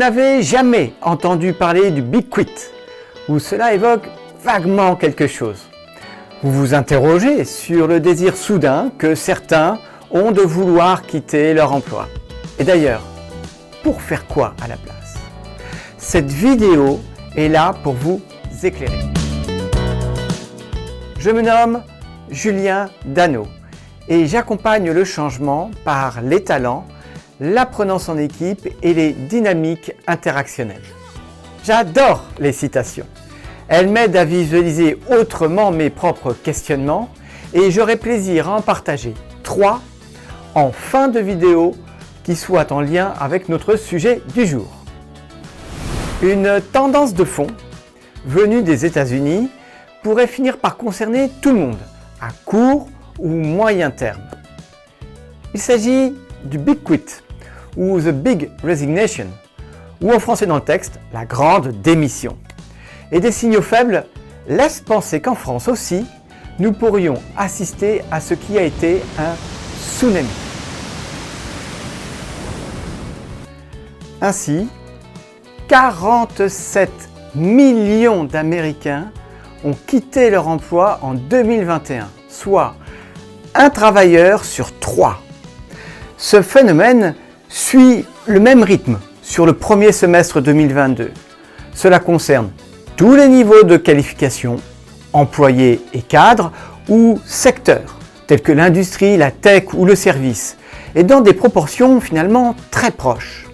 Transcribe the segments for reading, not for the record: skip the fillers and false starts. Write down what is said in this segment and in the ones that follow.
n'avez jamais entendu parler du Big Quit, ou cela évoque vaguement quelque chose. Vous vous interrogez sur le désir soudain que certains ont de vouloir quitter leur emploi. Et d'ailleurs, pour faire quoi à la place? Cette vidéo est là pour vous éclairer. Je me nomme Julien Dano et j'accompagne le changement par les talents, l'apprenance en équipe et les dynamiques interactionnelles. J'adore les citations. Elles m'aident à visualiser autrement mes propres questionnements et j'aurai plaisir à en partager 3 en fin de vidéo qui soient en lien avec notre sujet du jour. Une tendance de fond venue des États-Unis pourrait finir par concerner tout le monde à court ou moyen terme. Il s'agit du Big Quit ou The Big Resignation, ou en français dans le texte, la grande démission. Et des signaux faibles laissent penser qu'en France aussi, nous pourrions assister à ce qui a été un tsunami. Ainsi, 47 millions d'Américains ont quitté leur emploi en 2021, soit un travailleur sur 3. Ce phénomène suit le même rythme sur le premier semestre 2022. Cela concerne tous les niveaux de qualification, employés et cadres, ou secteurs, tels que l'industrie, la tech ou le service, et dans des proportions finalement très proches.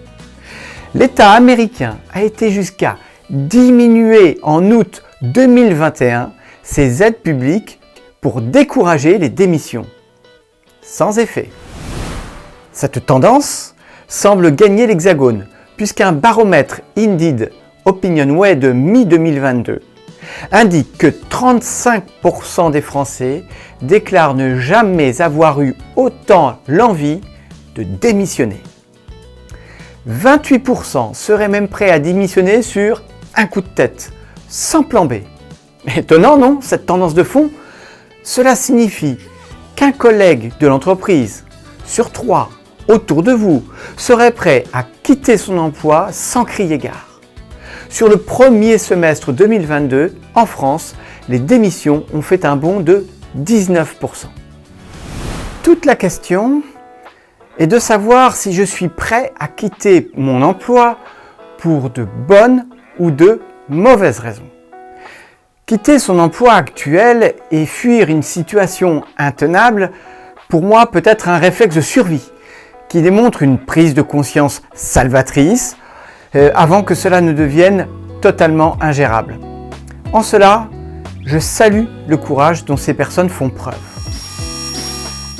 L'État américain a été jusqu'à diminuer en août 2021 ses aides publiques pour décourager les démissions. Sans effet. Cette tendance semble gagner l'Hexagone, puisqu'un baromètre Indeed OpinionWay de mi-2022 indique que 35% des Français déclarent ne jamais avoir eu autant l'envie de démissionner. 28% seraient même prêts à démissionner sur un coup de tête, sans plan B. Étonnant, non, cette tendance de fond? Cela signifie qu'un collègue de l'entreprise sur 3 autour de vous serait prêt à quitter son emploi sans crier gare. Sur le premier semestre 2022, en France, les démissions ont fait un bond de 19%. Toute la question est de savoir si je suis prêt à quitter mon emploi pour de bonnes ou de mauvaises raisons. Quitter son emploi actuel et fuir une situation intenable, pour moi, peut être un réflexe de survie qui démontre une prise de conscience salvatrice avant que cela ne devienne totalement ingérable. En cela, je salue le courage dont ces personnes font preuve.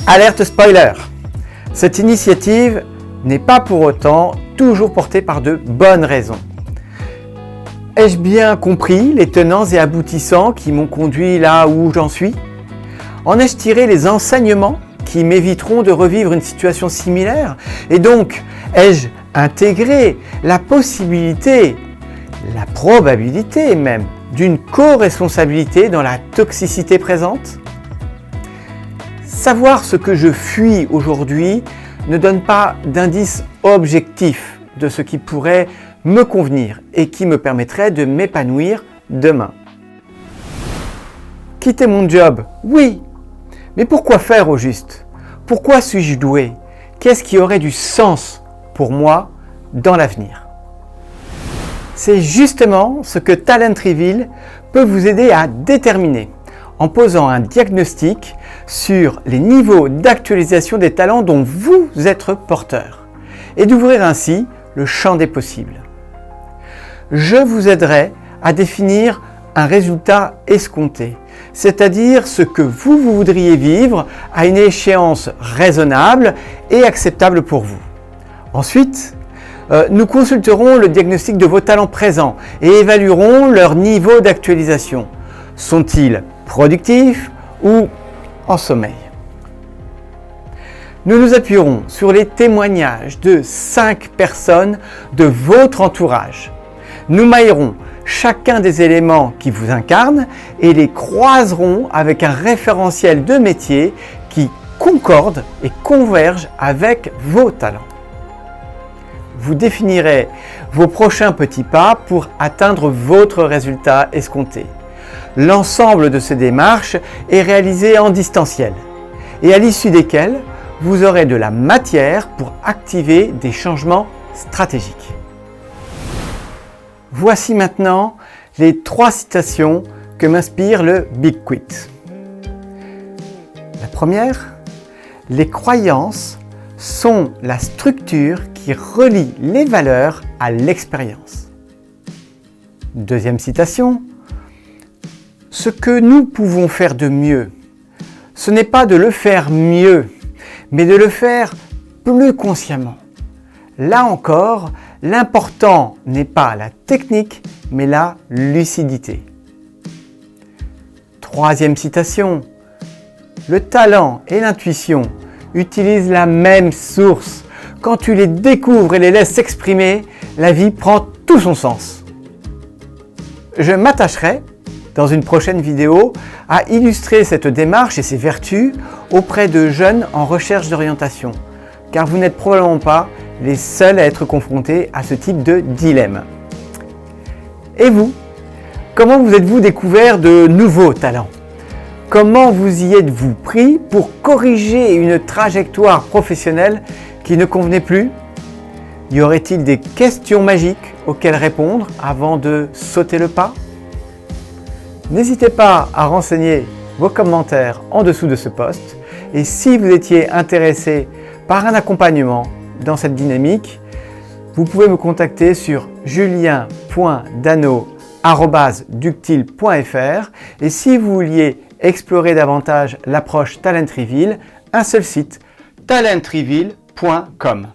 Alerte spoiler! Cette initiative n'est pas pour autant toujours portée par de bonnes raisons. Ai-je bien compris les tenants et aboutissants qui m'ont conduit là où j'en suis? En ai-je tiré les enseignements qui m'éviteront de revivre une situation similaire? Et donc, ai-je intégré la possibilité, la probabilité même, d'une co-responsabilité dans la toxicité présente? Savoir ce que je fuis aujourd'hui ne donne pas d'indice objectif de ce qui pourrait me convenir et qui me permettrait de m'épanouir demain. Quitter mon job, oui, mais pourquoi faire au juste? Pourquoi suis-je doué? Qu'est-ce qui aurait du sens pour moi dans l'avenir? C'est justement ce que Talent Reveal peut vous aider à déterminer en posant un diagnostic sur les niveaux d'actualisation des talents dont vous êtes porteur et d'ouvrir ainsi le champ des possibles. Je vous aiderai à définir un résultat escompté, c'est-à-dire ce que vous voudriez vivre à une échéance raisonnable et acceptable pour vous. Ensuite, nous consulterons le diagnostic de vos talents présents et évaluerons leur niveau d'actualisation. Sont-ils productifs ou en sommeil? Nous nous appuierons sur les témoignages de 5 personnes de votre entourage. Nous maillerons chacun des éléments qui vous incarnent et les croiserons avec un référentiel de métier qui concorde et converge avec vos talents. vous définirez vos prochains petits pas pour atteindre votre résultat escompté. L'ensemble de ces démarches est réalisé en distanciel et à l'issue desquelles vous aurez de la matière pour activer des changements stratégiques. Voici maintenant les 3 citations que m'inspire le Big Quit. La première, les croyances sont la structure qui relie les valeurs à l'expérience. Deuxième citation, ce que nous pouvons faire de mieux, ce n'est pas de le faire mieux, mais de le faire plus consciemment. Là encore, l'important n'est pas la technique, mais la lucidité. Troisième citation, le talent et l'intuition utilisent la même source. Quand tu les découvres et les laisses s'exprimer, la vie prend tout son sens. Je m'attacherai, dans une prochaine vidéo, à illustrer cette démarche et ses vertus auprès de jeunes en recherche d'orientation, car vous n'êtes probablement pas les seuls à être confrontés à ce type de dilemme. Et vous, comment vous êtes-vous découvert de nouveaux talents? Comment vous y êtes-vous pris pour corriger une trajectoire professionnelle qui ne convenait plus? Y aurait-il des questions magiques auxquelles répondre avant de sauter le pas? N'hésitez pas à renseigner vos commentaires en dessous de ce post et si vous étiez intéressé par un accompagnement dans cette dynamique, vous pouvez me contacter sur julien.dano@ductile.fr et si vous vouliez explorer davantage l'approche Talent Reveal, un seul site, talentreveal.com.